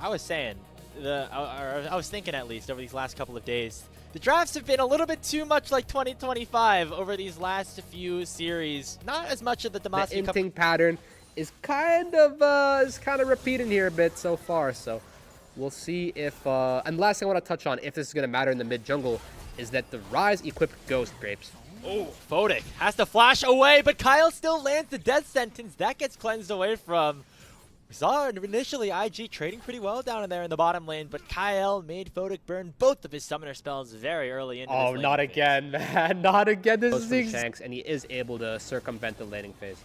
I was saying, I was thinking at least over these last couple of days, the drafts have been a little bit too much like 2025 over these last few series. Not as much of the Demacia Cup. The inting pattern is kind of repeating here a bit so far. So we'll see if. And the last thing I want to touch on, if this is going to matter in the mid jungle, is that the Rise equipped Ghost Grapes. Oh, Photic has to flash away, but Kyle still lands the death sentence. That gets cleansed away from. We saw initially IG trading pretty well down in there in the bottom lane, but Kyle made Photic burn both of his summoner spells very early into this Oh, laning not phase. again, man. Not again. This is Shanks, and he is able to circumvent the laning phase.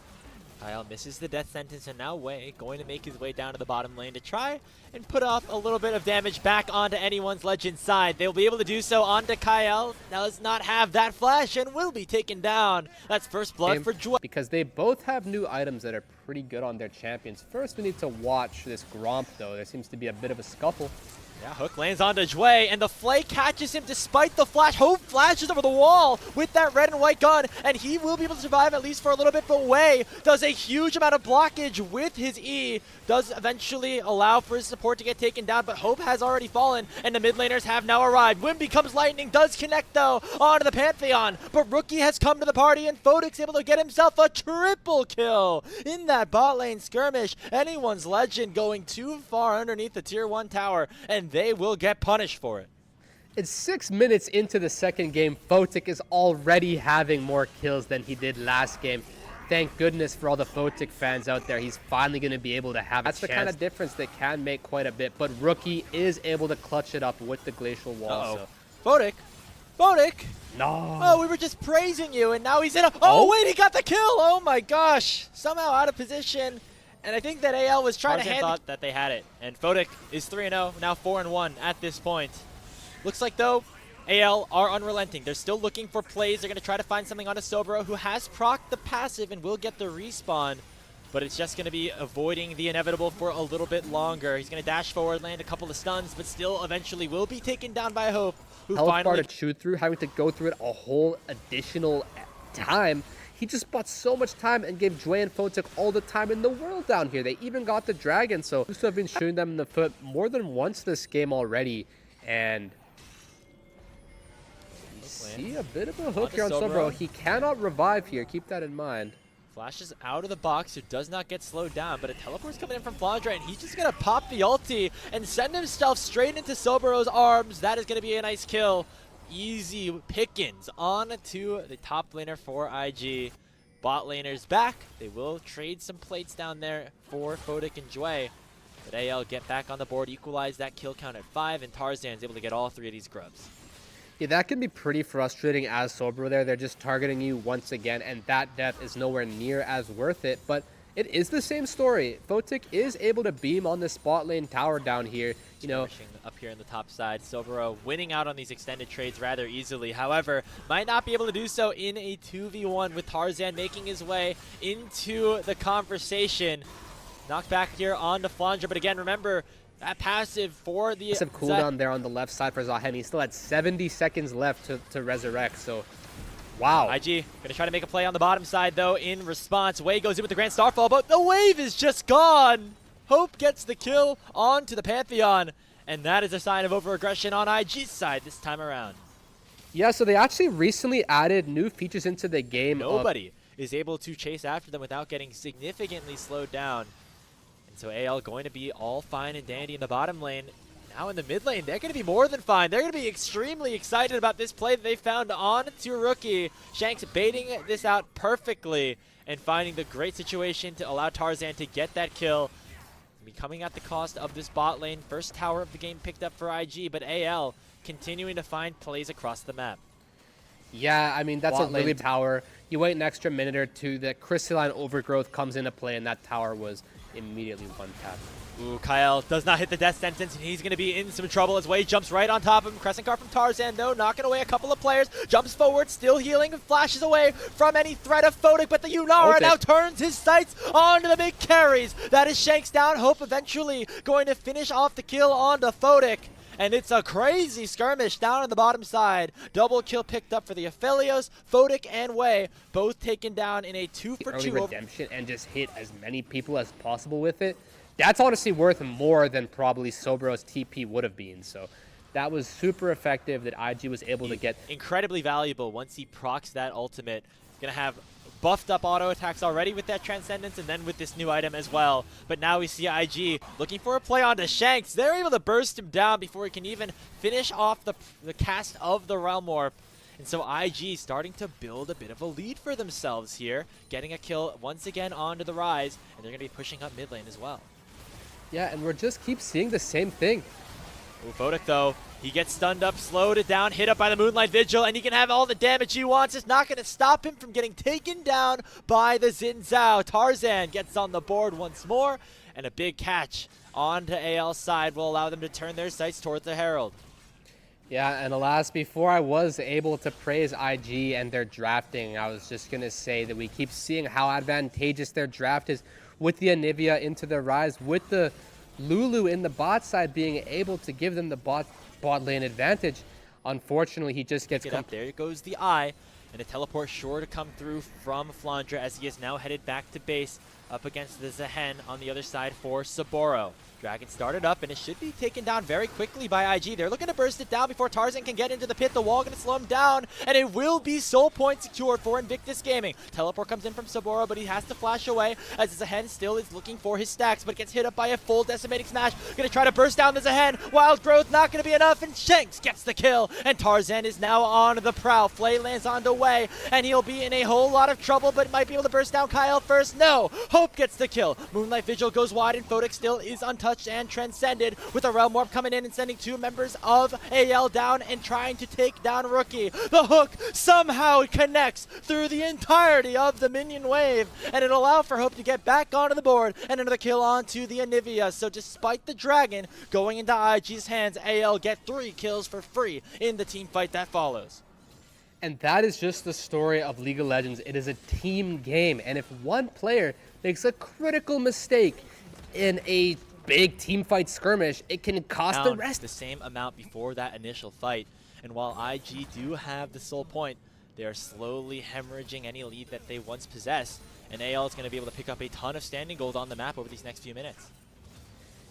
Kyle misses the death sentence, and now Wei going to make his way down to the bottom lane to try and put off a little bit of damage back onto anyone's legend side. They'll be able to do so onto Kyle. Does not have that flash and will be taken down. That's first blood for Jue. Because they both have new items that are pretty good on their champions. First, we need to watch this Gromp, though. There seems to be a bit of a scuffle. Yeah, Hook lands onto Jue, and the Flay catches him despite the flash. Hope flashes over the wall with that red and white gun, and he will be able to survive at least for a little bit, but Wei does a huge amount of blockage with his E, does eventually allow for his support to get taken down, but Hope has already fallen, and the mid laners have now arrived. Wind becomes lightning, does connect though onto the Pantheon, but Rookie has come to the party, and Photic's able to get himself a triple kill in that bot lane skirmish. Anyone's legend going too far underneath the tier 1 tower, and they will get punished for it. It's 6 minutes into the second game. Photic is already having more kills than he did last game. Thank goodness for all the Photic fans out there. He's finally going to be able to have a chance. That's the kind of difference that can make quite a bit. But Rookie is able to clutch it up with the Glacial Wall. So. Photic! No. Oh, we were just praising you, and now he's in a... Oh, wait, he got the kill! Oh my gosh! Somehow out of position. And I think that AL was trying to thought that they had it. And Photic is 3-0, now 4-1 at this point. Looks like, though, AL are unrelenting. They're still looking for plays. They're going to try to find something on a Sobro, who has procced the passive and will get the respawn. But it's just going to be avoiding the inevitable for a little bit longer. He's going to dash forward, land a couple of stuns, but still eventually will be taken down by Hope, who Health finally... bar to chew through, having to go through it a whole additional time. He just bought so much time and gave Jue and Photic all the time in the world down here. They even got the dragon, so Uso have been shooting them in the foot more than once this game already. And see a bit of a hook here on Sobro. He cannot revive here. Keep that in mind. Flashes out of the box, who does not get slowed down, but a teleport's coming in from Flandre, and he's just going to pop the ulti and send himself straight into Sobro's arms. That is going to be a nice kill. Easy pickings on to the top laner for IG. Bot laners back. They will trade some plates down there for Photic and Jue. But AL get back on the board, equalize that kill count at 5, and Tarzan's able to get all 3 of these grubs. Yeah, that can be pretty frustrating as Sobro there. They're just targeting you once again, and that death is nowhere near as worth it. But it is the same story. Photic is able to beam on the spot lane tower down here. You know, up here on the top side, Sobro winning out on these extended trades rather easily. However, might not be able to do so in a 2v1 with Tarzan making his way into the conversation. Knocked back here on the Flandre, but again, remember, that passive for the... Passive cooldown there on the left side for Zahen. He still had 70 seconds left to resurrect, so... Wow. IG going to try to make a play on the bottom side, though, in response. Wei goes in with the Grand Starfall, but the wave is just gone! Hope gets the kill onto the Pantheon, and that is a sign of over-aggression on IG's side this time around. Yeah, so they actually recently added new features into the game. Nobody is able to chase after them without getting significantly slowed down. And so AL going to be all fine and dandy in the bottom lane. Now in the mid lane, they're going to be more than fine. They're going to be extremely excited about this play that they found on to Rookie. Shanks baiting this out perfectly and finding the great situation to allow Tarzan to get that kill. Be coming at the cost of this bot lane. First tower of the game picked up for IG, but AL continuing to find plays across the map. Yeah, I mean, that's a really tower. You wait an extra minute or two, the Crystalline Overgrowth comes into play, and that tower was immediately one-tapped. Ooh, Kyle does not hit the death sentence, and he's going to be in some trouble as Wei jumps right on top of him. Crescent Car from Tarzan, though, knocking away a couple of players. Jumps forward, still healing, and flashes away from any threat of Photic, but the Yunara now turns his sights onto the big carries. That is Shanks down. Hope eventually going to finish off the kill onto Photic. And it's a crazy skirmish down on the bottom side. Double kill picked up for the Aphelios, Photic, and Wei, both taken down in a 2-for-2 redemption and just hit as many people as possible with it. that's honestly worth more than probably Sobero's TP would have been. So that was super effective that IG was able to get. Incredibly valuable once he procs that ultimate. He's going to have buffed up auto attacks already with that Transcendence and then with this new item as well. But now we see IG looking for a play onto Shanks. They're able to burst him down before he can even finish off the cast of the Realm Warp. And so IG starting to build a bit of a lead for themselves here, getting a kill once again onto the Rise, and they're going to be pushing up mid lane as well. Yeah, and we're just keep seeing the same thing. Photic, though, he gets stunned up, slowed it down, hit up by the Moonlight Vigil, and he can have all the damage he wants. It's not going to stop him from getting taken down by the Xin Zhao. Tarzan gets on the board once more, and a big catch onto AL's side will allow them to turn their sights towards the Herald. Yeah, and alas, before I was able to praise IG and their drafting, I was just going to say that we keep seeing how advantageous their draft is with the Onivia into the Rise, with the Lulu in the bot side being able to give them the bot lane advantage. Unfortunately, he just gets up. There goes the eye, and a teleport sure to come through from Flandre as he is now headed back to base up against the Zehen on the other side for Saboro. Dragon started up, and it should be taken down very quickly by IG. They're looking to burst it down before Tarzan can get into the pit. The wall going to slow him down, and it will be soul point secured for Invictus Gaming. Teleport comes in from Saboro, but he has to flash away as Zehen still is looking for his stacks, but gets hit up by a full decimating smash. Going to try to burst down the Zehen. Wild Growth not going to be enough, and Shanks gets the kill, and Tarzan is now on the prowl. Flay lands on the way, and he'll be in a whole lot of trouble, but might be able to burst down Kyle first. No! Hope gets the kill. Moonlight Vigil goes wide, and Photic still is untouched and transcended, with a Realm Warp coming in and sending two members of AL down and trying to take down Rookie. The hook somehow connects through the entirety of the minion wave, and it'll allow for Hope to get back onto the board, and another kill onto the Onivia. So despite the Dragon going into IG's hands, AL get 3 kills for free in the team fight that follows. And that is just the story of League of Legends. It is a team game, and if one player makes a critical mistake in a big team fight skirmish, it can cost the rest. The same amount before that initial fight. And while IG do have the soul point, they are slowly hemorrhaging any lead that they once possessed. And AL is going to be able to pick up a ton of standing gold on the map over these next few minutes.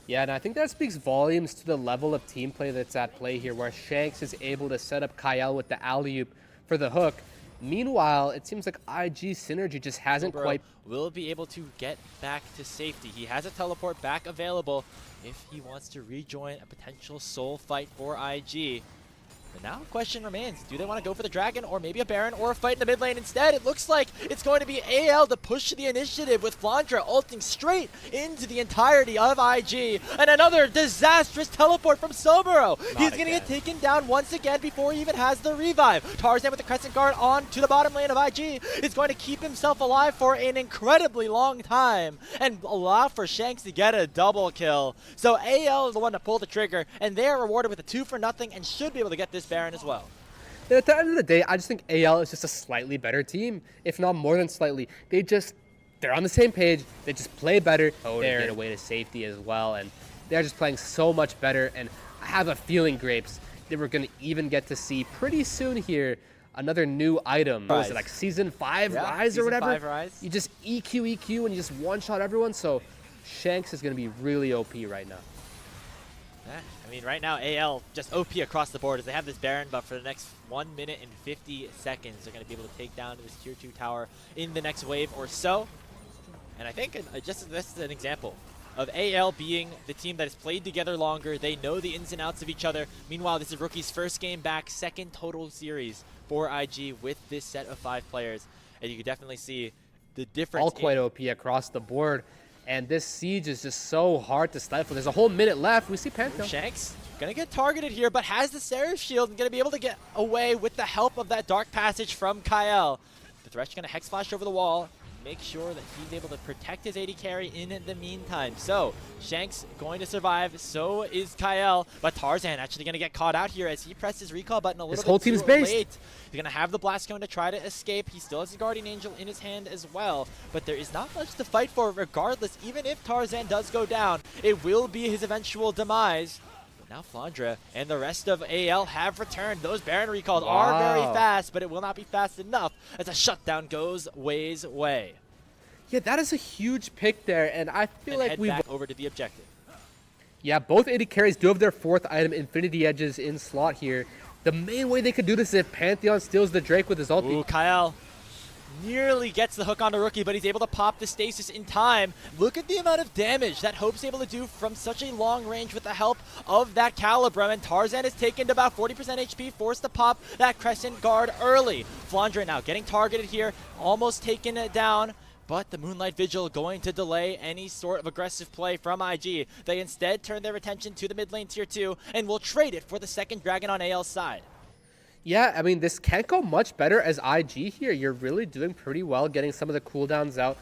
Yeah, and I think that speaks volumes to the level of team play that's at play here, where Shanks is able to set up Kyle with the alley-oop for the hook. Meanwhile, it seems like IG synergy just hasn't quite... will be able to get back to safety. He has a teleport back available if he wants to rejoin a potential soul fight for IG. But now the question remains, do they want to go for the Dragon or maybe a Baron or a fight in the mid lane instead? It looks like it's going to be AL to push the initiative with Flandre ulting straight into the entirety of IG. And another disastrous teleport from Sobero. He's going to get taken down once again before he even has the revive. Tarzan with the Crescent Guard on to the bottom lane of IG is going to keep himself alive for an incredibly long time and allow for Shanks to get a double kill. So AL is the one to pull the trigger, and they are rewarded with a 2-for-0 and should be able to get this Baron as well. And at the end of the day, I just think AL is just a slightly better team, if not more than slightly. They're on the same page. They just play better. They get away to safety as well, and they're just playing so much better. And I have a feeling, Grapes, that we're going to even get to see pretty soon here another new item. What was it, like Season 5 Rise or whatever? Season 5 Rise. You just EQ and you just one-shot everyone. So Shanks is going to be really OP right now. I mean, right now, AL just OP across the board as they have this Baron buff for the next 1 minute and 50 seconds. They're going to be able to take down this Tier 2 tower in the next wave or so. And I think just this is an example of AL being the team that has played together longer. They know the ins and outs of each other. Meanwhile, this is Rookie's first game back, second total series for IG with this set of 5 players. And you can definitely see the difference. All quite OP across the board. And this siege is just so hard to stifle. There's a whole minute left. We see Pantheon. Shanks gonna get targeted here, but has the Seraph Shield and gonna be able to get away with the help of that Dark Passage from Kyle. The Thresh gonna Hex Flash over the wall, make sure that he's able to protect his AD carry in the meantime. So Shanks going to survive, so is Kyle, but Tarzan actually gonna get caught out here as he pressed his recall button a little bit too late. He's gonna have the Blast Cone to try to escape. He still has a Guardian Angel in his hand as well, but there is not much to fight for regardless. Even if Tarzan does go down, it will be his eventual demise. Now Flandre and the rest of AL have returned. Those Baron recalls are very fast, but it will not be fast enough as a shutdown goes Wei's way. Yeah, that is a huge pick there, and I feel like head we back over to the objective. Yeah, both AD carries do have their 4th item, Infinity Edges, in slot here. The main way they could do this is if Pantheon steals the Drake with his ulti. Ooh, Kyle nearly gets the hook on the Rookie, but he's able to pop the stasis in time. Look at the amount of damage that Hope's able to do from such a long range with the help of that Calibra, and Tarzan is taken to about 40% HP, forced to pop that Crescent Guard early. Flandre now getting targeted here, almost taken it down, but the Moonlight Vigil going to delay any sort of aggressive play from IG. They instead turn their attention to the mid lane tier 2 and will trade it for the second Dragon on AL's side. Yeah, I mean, this can't go much better as IG here. You're really doing pretty well getting some of the cooldowns out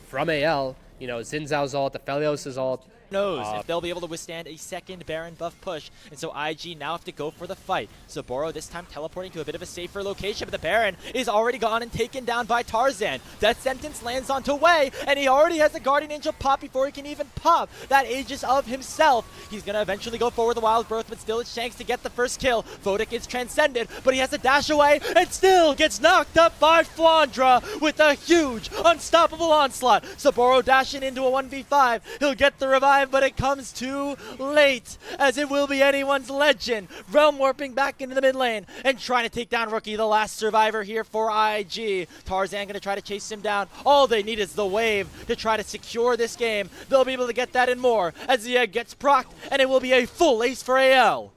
from AL. You know, Xin Zhao's ult, Aphelios' ult. Knows if they'll be able to withstand a second Baron buff push, and so IG now have to go for the fight. Saburo this time teleporting to a bit of a safer location, but the Baron is already gone and taken down by Tarzan. Death Sentence lands onto Wei, and he already has the Guardian Angel pop before he can even pop that Aegis of himself. He's gonna eventually go forward with the Wild Growth, but still it's Shanks to get the first kill. Photic is transcended, but he has to dash away and still gets knocked up by Flandre with a huge unstoppable onslaught. Saburo dashing into a 1v5. He'll get the revive, but it comes too late, as it will be anyone's legend. Realm warping back into the mid lane and trying to take down Rookie, the last survivor here for IG. Tarzan going to try to chase him down. All they need is the wave to try to secure this game. They'll be able to get that and more as the egg gets procced, and it will be a full ace for AL.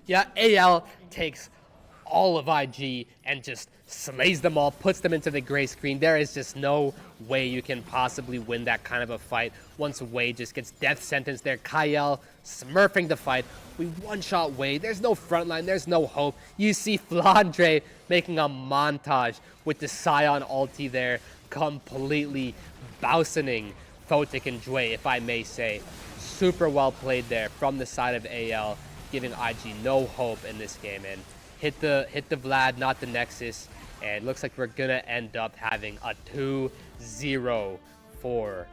Yeah, AL takes all of IG and just slays them all, puts them into the gray screen. There is just no way you can possibly win that kind of a fight once Wei just gets death sentence there. Kyle smurfing the fight. We one-shot Wei. There's no frontline. There's no hope. You see Flandre making a montage with the Scion ulti there, completely bouncing Photic and Jue, if I may say. Super well played there from the side of AL, giving IG no hope in this game. And hit the Vlad, not the Nexus, and it looks like we're gonna end up having a 2-0 for